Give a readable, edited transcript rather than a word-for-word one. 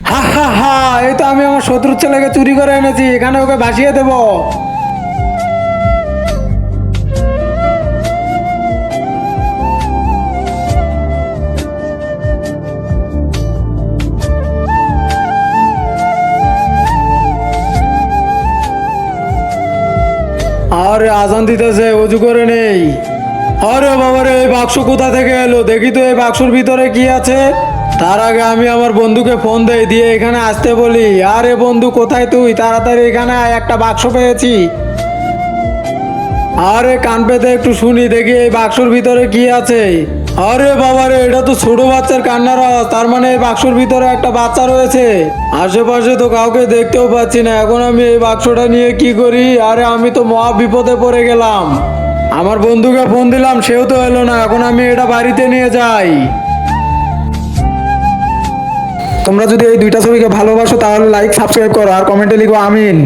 হা হা হা, এই তো আমি আমার শত্রুর ছেলেকে চুরি করে এনেছি, এখানে ওকে ভাসিয়ে দেবো। আরে আজান দিতেছে, অজু করে নেই। আরে বাবারে, এই বাক্স কোথা থেকে এলো? দেখি তো এই বাক্সর ভিতরে কি আছে। তার আগে আমি আমার বন্ধুকে ফোন দেই, দিয়ে এখানে আসতে বলি। আরে বন্ধু, কোথায় তুই? তাড়াতাড়ি এখানে আয়, একটা বাক্স পেয়েছি। আরে কান পেতে একটু শুনি, দেখি এই বাক্সর ভিতরে কি আছে। আরে বাবারে, এটা তো ছোট বাচ্চার কান্নার আওয়াজ। তার মানে এই বাক্সর ভিতরে একটা বাচ্চা রয়েছে। আশেপাশে তো কাউকে দেখতেও পাচ্ছি না। এখন আমি এই বাক্সটা নিয়ে কি করি? আরে আমি তো মহা বিপদে পড়ে গেলাম। আমার বন্ধুকে ফোন দিলাম, সেও তো এলো না। এখন আমি এটা বাড়িতে নিয়ে যাই। তোমরা যদি এই দুইটা ছবিকে ভালোবাসো তাহলে লাইক সাবস্ক্রাইব করো আর কমেন্টে লিখো আমিন।